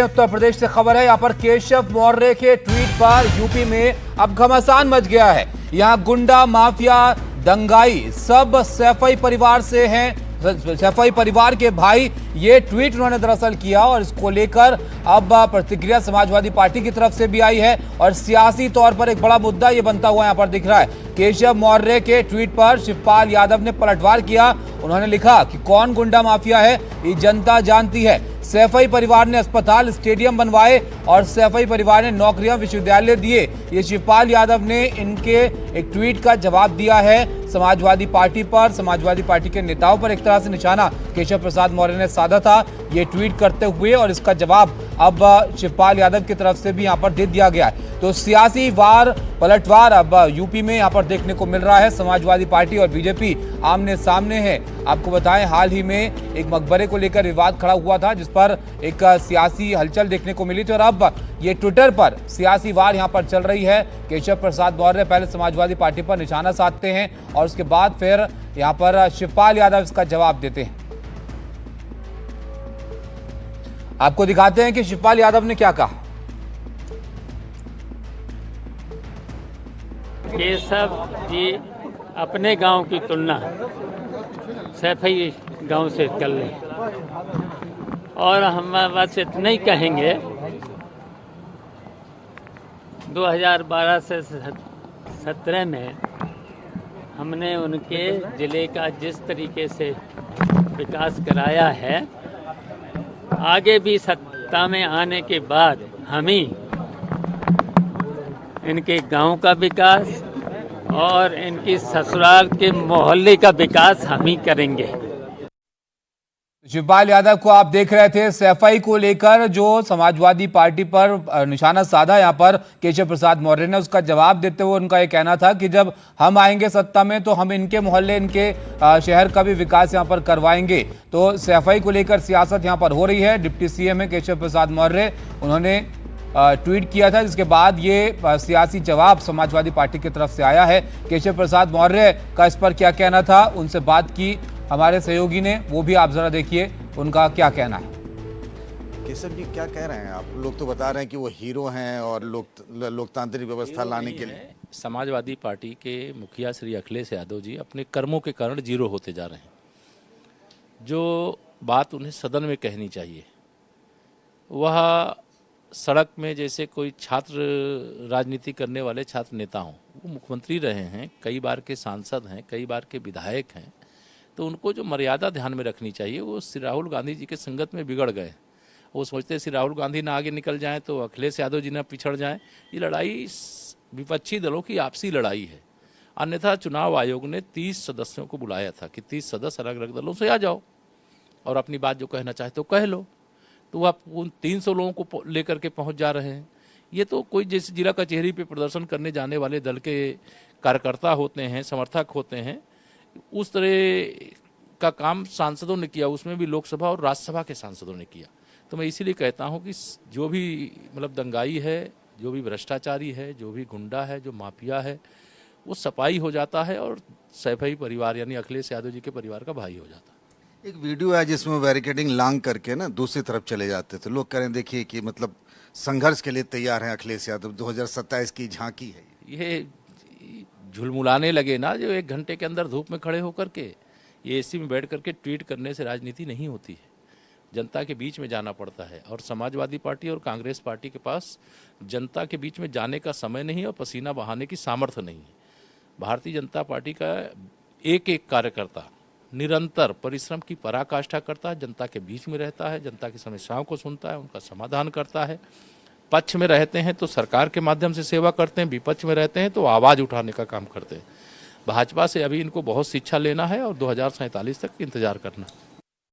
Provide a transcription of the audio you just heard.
उत्तर प्रदेश से खबर है। यहाँ पर केशव मौर्य के ट्वीट पर यूपी में अब घमासान मच गया है। यहाँ गुंडा माफिया दंगाई सब सैफई परिवार से हैं। सैफई परिवार के भाई ये ट्वीट उन्होंने दरअसल किया और इसको लेकर अब प्रतिक्रिया समाजवादी पार्टी की तरफ से भी आई है और सियासी तौर पर एक बड़ा मुद्दा ये बनता हुआ यहाँ पर दिख रहा है। केशव मौर्य के ट्वीट पर शिवपाल यादव ने पलटवार किया। उन्होंने लिखा कि कौन गुंडा माफिया है ये जनता जानती है। सैफई परिवार ने अस्पताल स्टेडियम बनवाए और सैफई परिवार ने नौकरियां विश्वविद्यालय दिए। ये शिवपाल यादव ने इनके एक ट्वीट का जवाब दिया है समाजवादी पार्टी पर। समाजवादी पार्टी के नेताओं पर एक तरह से निशाना केशव प्रसाद मौर्य ने साधा था ये ट्वीट करते हुए और इसका जवाब अब शिवपाल यादव की तरफ से भी यहाँ पर दे दिया गया है। तो सियासी वार पलटवार अब यूपी में यहाँ पर देखने को मिल रहा है। समाजवादी पार्टी और बीजेपी आमने सामने है। आपको बताएं हाल ही में एक मकबरे को लेकर विवाद खड़ा हुआ था जिस पर एक सियासी हलचल देखने को मिली थी और अब ये ट्विटर पर सियासी वार यहाँ पर चल रही है। केशव प्रसाद मौर्य पहले समाजवादी पार्टी पर निशाना साधते हैं और उसके बाद फिर यहाँ पर शिवपाल यादव इसका जवाब देते हैं। आपको दिखाते हैं कि शिवपाल यादव ने क्या कहा। केशव जी अपने गांव की तुलना सैफई गांव से कर लें और हम बस इतना ही कहेंगे 2012 से 17 में हमने उनके ज़िले का जिस तरीके से विकास कराया है आगे भी सत्ता में आने के बाद हम ही इनके गांव का विकास और इनकी ससुराल के मोहल्ले का विकास हम ही करेंगे। शिवपाल यादव को आप देख रहे थे सैफई को लेकर जो समाजवादी पार्टी पर निशाना साधा यहाँ पर केशव प्रसाद मौर्य ने, उसका जवाब देते हुए उनका ये कहना था कि जब हम आएंगे सत्ता में तो हम इनके मोहल्ले इनके शहर का भी विकास यहाँ पर करवाएंगे। तो सैफई को लेकर सियासत यहाँ पर हो रही है। डिप्टी सीएम है केशव प्रसाद मौर्य, उन्होंने ट्वीट किया था जिसके बाद ये सियासी जवाब समाजवादी पार्टी की तरफ से आया है। केशव प्रसाद मौर्य का इस पर क्या कहना था, उनसे बात की हमारे सहयोगी ने, वो भी आप जरा देखिए उनका क्या कहना है। केशव जी क्या कह रहे हैं आप लोग तो बता रहे हैं कि वो हीरो हैं और लोकतांत्रिक व्यवस्था लाने के लिए। समाजवादी पार्टी के मुखिया श्री अखिलेश यादव जी अपने कर्मों के कारण जीरो होते जा रहे हैं। जो बात उन्हें सदन में कहनी चाहिए वह सड़क में जैसे कोई छात्र राजनीति करने वाले छात्र नेता हों, वो मुख्यमंत्री रहे हैं, कई बार के सांसद हैं, कई बार के विधायक हैं, तो उनको जो मर्यादा ध्यान में रखनी चाहिए। वो श्री राहुल गांधी जी के संगत में बिगड़ गए। वो सोचते श्री राहुल गांधी ना आगे निकल जाएं तो अखिलेश यादव जी ना पिछड़ जाएं। ये लड़ाई विपक्षी दलों की आपसी लड़ाई है। अन्यथा चुनाव आयोग ने 30 सदस्यों को बुलाया था कि 30 सदस्य अलग अलग दलों से आ जाओ और अपनी बात जो कहना चाहते हो कह लो। तो आप उन 300 लोगों को लेकर के पहुंच जा रहे हैं। ये तो कोई जैसे जिला कचहरी पे प्रदर्शन करने जाने वाले दल के कार्यकर्ता होते हैं, समर्थक होते हैं, उस तरह का काम सांसदों ने किया, उसमें भी लोकसभा और राज्यसभा के सांसदों ने किया। तो मैं इसीलिए कहता हूं कि जो भी मतलब दंगाई है, जो भी भ्रष्टाचारी है, जो भी गुंडा है, जो माफिया है, वो सफाई हो जाता है और सैफई परिवार यानी अखिलेश यादव जी के परिवार का भाई हो जाता है। एक वीडियो है जिसमें बैरिकेडिंग लांग करके ना दूसरी तरफ चले जाते थे। लोग कह रहे हैं देखिए कि मतलब संघर्ष के लिए तैयार हैं अखिलेश यादव। 2027 की झांकी है ये। झुलमुलाने लगे ना जो 1 घंटे के अंदर धूप में खड़े होकर के। ये एसी में बैठ करके ट्वीट करने से राजनीति नहीं होती है। जनता के बीच में जाना पड़ता है और समाजवादी पार्टी और कांग्रेस पार्टी के पास जनता के बीच में जाने का समय नहीं और पसीना बहाने की सामर्थ्य नहीं है। भारतीय जनता पार्टी का एक एक कार्यकर्ता निरंतर परिश्रम की पराकाष्ठा करता है, जनता के बीच में रहता है, जनता की समस्याओं को सुनता है, उनका समाधान करता है। पक्ष में रहते हैं तो सरकार के माध्यम से सेवा करते हैं, विपक्ष में रहते हैं तो आवाज़ उठाने का काम करते हैं। भाजपा से अभी इनको बहुत शिक्षा लेना है और 2047 तक इंतजार करना।